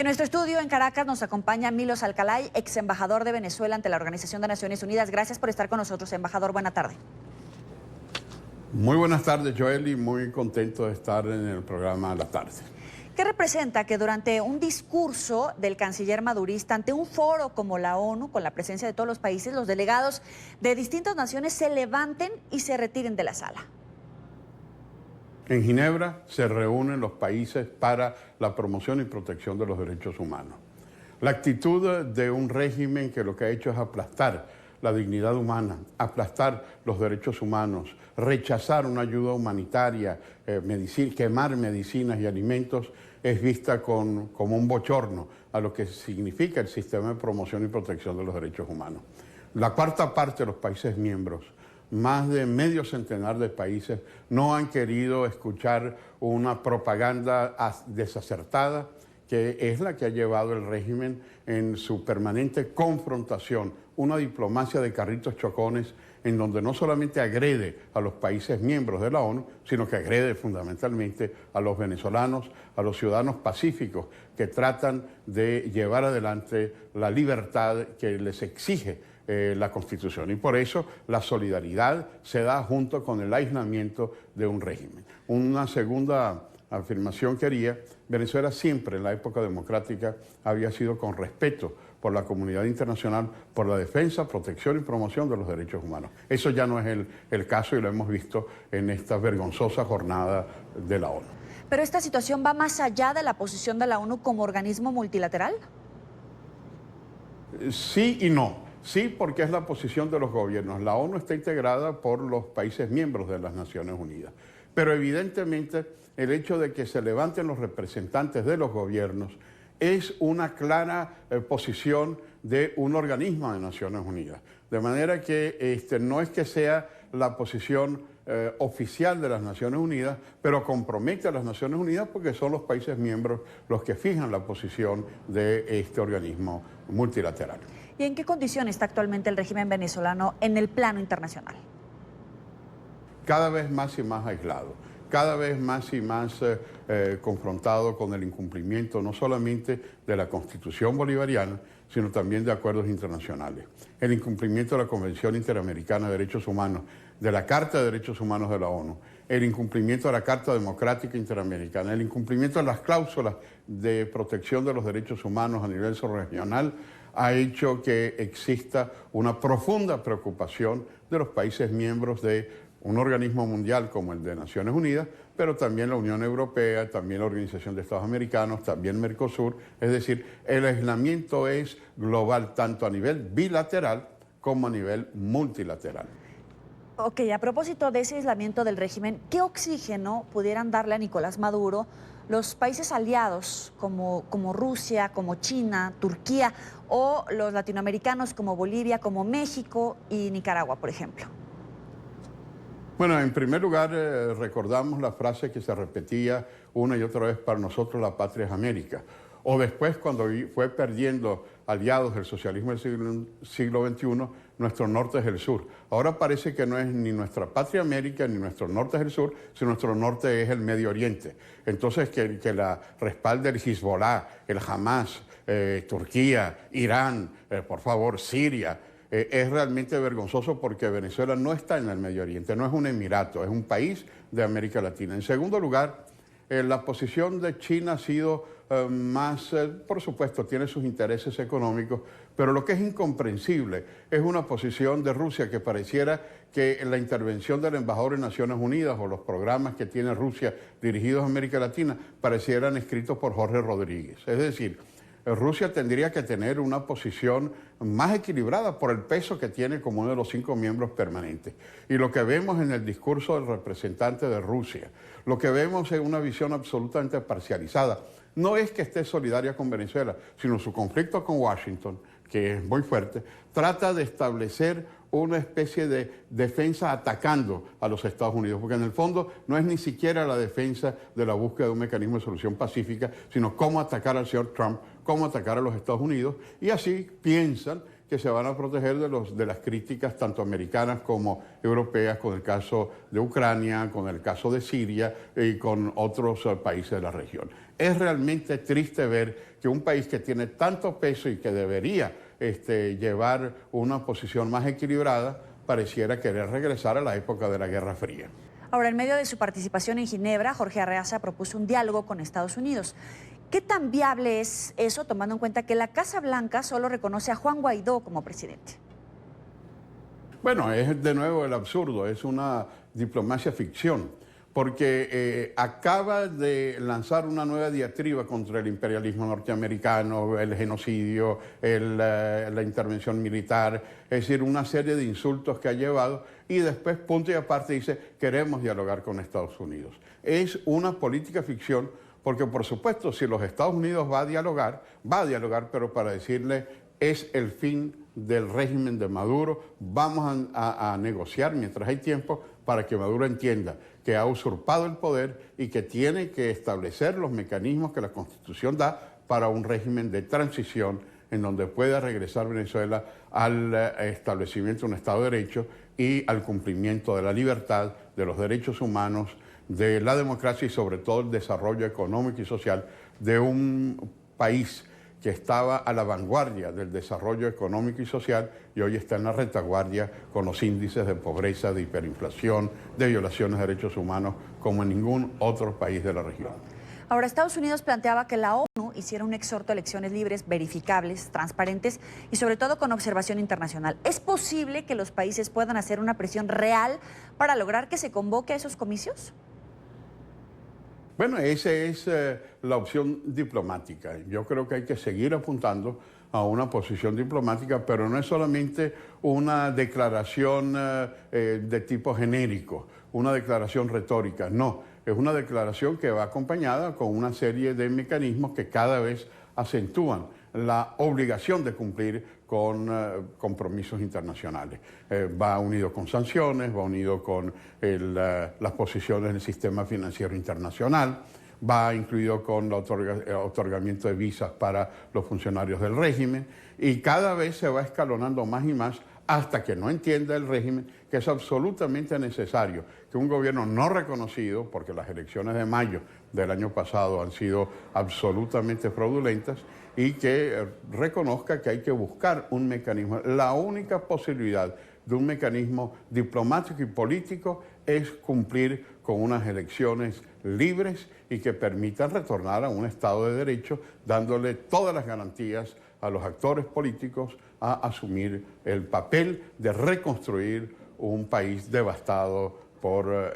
En nuestro estudio en Caracas nos acompaña Milos Alcalay, ex embajador de Venezuela ante la Organización de Naciones Unidas. Gracias por estar con nosotros, embajador. Buena tarde. Muy buenas tardes, Joel, y muy contento de estar en el programa La Tarde. ¿Qué representa que durante un discurso del canciller madurista ante un foro como la ONU, con la presencia de todos los países, los delegados de distintas naciones se levanten y se retiren de la sala? En Ginebra se reúnen los países para la promoción y protección de los derechos humanos. La actitud de un régimen que lo que ha hecho es aplastar la dignidad humana, aplastar los derechos humanos, rechazar una ayuda humanitaria, quemar medicinas y alimentos, es vista como un bochorno a lo que significa el sistema de promoción y protección de los derechos humanos. La cuarta parte de los países miembros, más de medio centenar de países, no han querido escuchar una propaganda desacertada, que es la que ha llevado el régimen en su permanente confrontación, una diplomacia de carritos chocones en donde no solamente agrede a los países miembros de la ONU, sino que agrede fundamentalmente a los venezolanos, a los ciudadanos pacíficos que tratan de llevar adelante la libertad que les exige la Constitución. Y por eso la solidaridad se da junto con el aislamiento de un régimen. Una segunda afirmación que haría: Venezuela siempre en la época democrática había sido con respeto por la comunidad internacional, por la defensa, protección y promoción de los derechos humanos. Eso ya no es el caso y lo hemos visto en esta vergonzosa jornada de la ONU. ¿Pero esta situación va más allá de la posición de la ONU como organismo multilateral? Sí y no. Sí, porque es la posición de los gobiernos. La ONU está integrada por los países miembros de las Naciones Unidas. Pero evidentemente el hecho de que se levanten los representantes de los gobiernos es una clara posición de un organismo de Naciones Unidas. De manera que no es que sea la posición oficial de las Naciones Unidas, pero compromete a las Naciones Unidas porque son los países miembros los que fijan la posición de este organismo multilateral. ¿Y en qué condición está actualmente el régimen venezolano en el plano internacional? Cada vez más y más aislado, cada vez más y más confrontado con el incumplimiento no solamente de la Constitución bolivariana, sino también de acuerdos internacionales. El incumplimiento de la Convención Interamericana de Derechos Humanos, de la Carta de Derechos Humanos de la ONU, el incumplimiento de la Carta Democrática Interamericana, el incumplimiento de las cláusulas de protección de los derechos humanos a nivel subregional, ha hecho que exista una profunda preocupación de los países miembros de un organismo mundial como el de Naciones Unidas, pero también la Unión Europea, también la Organización de Estados Americanos, también Mercosur. Es decir, el aislamiento es global tanto a nivel bilateral como a nivel multilateral. Ok, a propósito de ese aislamiento del régimen, ¿qué oxígeno pudieran darle a Nicolás Maduro los países aliados como Rusia, como China, Turquía, o los latinoamericanos como Bolivia, como México y Nicaragua, por ejemplo? Bueno, en primer lugar, recordamos la frase que se repetía una y otra vez: para nosotros la patria es América. O después, cuando fue perdiendo aliados del socialismo del siglo XXI, nuestro norte es el sur. Ahora parece que no es ni nuestra patria América ni nuestro norte es el sur, sino nuestro norte es el Medio Oriente. Entonces, que la respalde el Hezbollah, el Hamas, Turquía, Irán, por favor, Siria. Es realmente vergonzoso porque Venezuela no está en el Medio Oriente, no es un emirato, es un país de América Latina. En segundo lugar, la posición de China ha sido por supuesto, tiene sus intereses económicos, pero lo que es incomprensible es una posición de Rusia que pareciera que la intervención del embajador en Naciones Unidas o los programas que tiene Rusia dirigidos a América Latina parecieran escritos por Jorge Rodríguez. Es decir, Rusia tendría que tener una posición más equilibrada por el peso que tiene como uno de los 5 miembros permanentes. Y lo que vemos en el discurso del representante de Rusia, lo que vemos es una visión absolutamente parcializada. No es que esté solidaria con Venezuela, sino su conflicto con Washington, que es muy fuerte, trata de establecer una especie de defensa atacando a los Estados Unidos, porque en el fondo no es ni siquiera la defensa de la búsqueda de un mecanismo de solución pacífica, sino cómo atacar al señor Trump, cómo atacar a los Estados Unidos, y así piensan que se van a proteger de las críticas tanto americanas como europeas, con el caso de Ucrania, con el caso de Siria y con otros países de la región. Es realmente triste ver que un país que tiene tanto peso y que debería llevar una posición más equilibrada pareciera querer regresar a la época de la Guerra Fría. Ahora, en medio de su participación en Ginebra, Jorge Arreaza propuso un diálogo con Estados Unidos. ¿Qué tan viable es eso, tomando en cuenta que la Casa Blanca solo reconoce a Juan Guaidó como presidente? Bueno, es de nuevo el absurdo, es una diplomacia ficción, porque acaba de lanzar una nueva diatriba contra el imperialismo norteamericano, el genocidio, la intervención militar, es decir, una serie de insultos que ha llevado y después, punto y aparte, dice, queremos dialogar con Estados Unidos. Es una política ficción porque, por supuesto, si los Estados Unidos va a dialogar, pero para decirle, es el fin del régimen de Maduro, vamos a negociar mientras hay tiempo para que Maduro entienda que ha usurpado el poder y que tiene que establecer los mecanismos que la Constitución da para un régimen de transición en donde pueda regresar Venezuela al establecimiento de un Estado de Derecho y al cumplimiento de la libertad, de los derechos humanos, de la democracia y sobre todo el desarrollo económico y social de un país que estaba a la vanguardia del desarrollo económico y social y hoy está en la retaguardia con los índices de pobreza, de hiperinflación, de violaciones de derechos humanos como en ningún otro país de la región. Ahora, Estados Unidos planteaba que la ONU hiciera un exhorto a elecciones libres, verificables, transparentes y sobre todo con observación internacional. ¿Es posible que los países puedan hacer una presión real para lograr que se convoque a esos comicios? Bueno, esa es la opción diplomática. Yo creo que hay que seguir apuntando a una posición diplomática, pero no es solamente una declaración de tipo genérico, una declaración retórica, no. Es una declaración que va acompañada con una serie de mecanismos que cada vez acentúan la obligación de cumplir con compromisos internacionales. Va unido con sanciones, va unido con las posiciones del sistema financiero internacional, va incluido con el otorgamiento de visas para los funcionarios del régimen y cada vez se va escalonando más y más hasta que no entienda el régimen que es absolutamente necesario que un gobierno no reconocido, porque las elecciones de mayo del año pasado han sido absolutamente fraudulentas, y que reconozca que hay que buscar un mecanismo. La única posibilidad de un mecanismo diplomático y político es cumplir con unas elecciones libres y que permitan retornar a un Estado de Derecho, dándole todas las garantías a los actores políticos a asumir el papel de reconstruir un país devastado por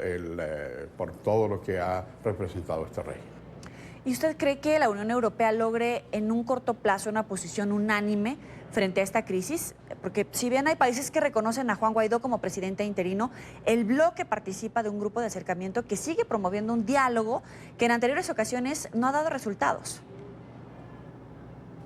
todo lo que ha representado este régimen. ¿Y usted cree que la Unión Europea logre en un corto plazo una posición unánime frente a esta crisis? Porque si bien hay países que reconocen a Juan Guaidó como presidente interino, el bloque participa de un grupo de acercamiento que sigue promoviendo un diálogo que en anteriores ocasiones no ha dado resultados.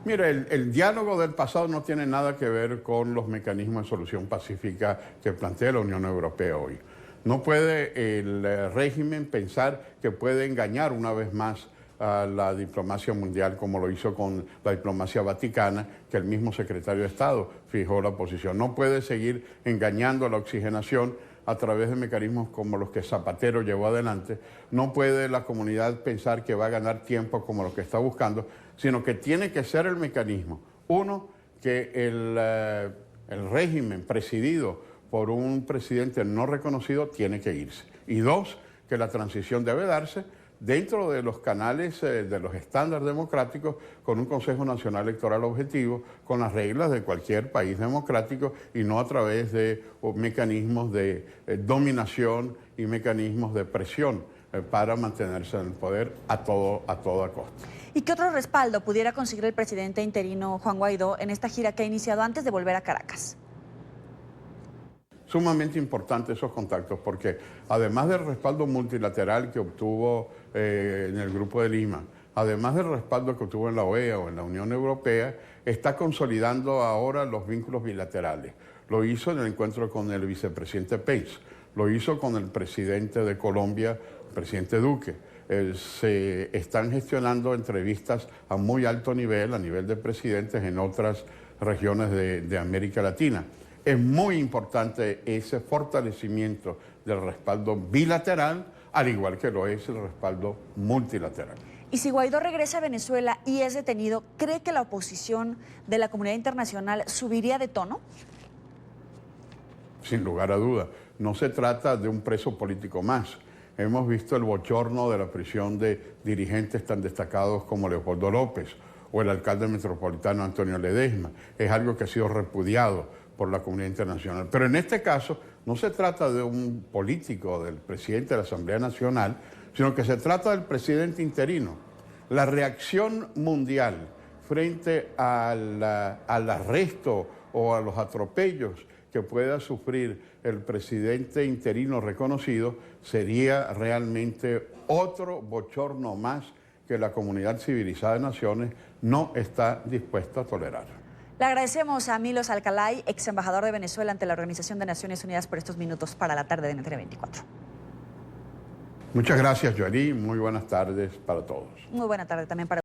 Mira, el diálogo del pasado no tiene nada que ver con los mecanismos de solución pacífica que plantea la Unión Europea hoy. No puede el régimen pensar que puede engañar una vez más a la diplomacia mundial como lo hizo con la diplomacia vaticana, que el mismo secretario de Estado fijó la posición. No puede seguir engañando a la oxigenación a través de mecanismos como los que Zapatero llevó adelante. No puede la comunidad pensar que va a ganar tiempo como lo que está buscando, sino que tiene que ser el mecanismo. Uno, que el régimen presidido por un presidente no reconocido tiene que irse. Y dos, que la transición debe darse dentro de los canales de los estándares democráticos, con un Consejo Nacional Electoral objetivo, con las reglas de cualquier país democrático y no a través de mecanismos de dominación y mecanismos de presión para mantenerse en el poder a toda costa. ¿Y qué otro respaldo pudiera conseguir el presidente interino Juan Guaidó en esta gira que ha iniciado antes de volver a Caracas? Sumamente importantes esos contactos porque además del respaldo multilateral que obtuvo en el Grupo de Lima, además del respaldo que obtuvo en la OEA o en la Unión Europea, está consolidando ahora los vínculos bilaterales. Lo hizo en el encuentro con el vicepresidente Pence, lo hizo con el presidente de Colombia, el presidente Duque. Se están gestionando entrevistas a muy alto nivel, a nivel de presidentes en otras regiones de América Latina. Es muy importante ese fortalecimiento del respaldo bilateral, al igual que lo es el respaldo multilateral. Y si Guaidó regresa a Venezuela y es detenido, ¿cree que la oposición de la comunidad internacional subiría de tono? Sin lugar a duda. No se trata de un preso político más. Hemos visto el bochorno de la prisión de dirigentes tan destacados como Leopoldo López o el alcalde metropolitano Antonio Ledesma. Es algo que ha sido repudiado por la comunidad internacional. Pero en este caso no se trata de un político, del presidente de la Asamblea Nacional, sino que se trata del presidente interino. La reacción mundial frente al arresto o a los atropellos que pueda sufrir el presidente interino reconocido sería realmente otro bochorno más que la comunidad civilizada de naciones no está dispuesta a tolerar. Le agradecemos a Milos Alcalay, ex embajador de Venezuela ante la Organización de Naciones Unidas, por estos minutos para la tarde de NTN 24. Muchas gracias, Joely. Muy buenas tardes para todos. Muy buena tarde también para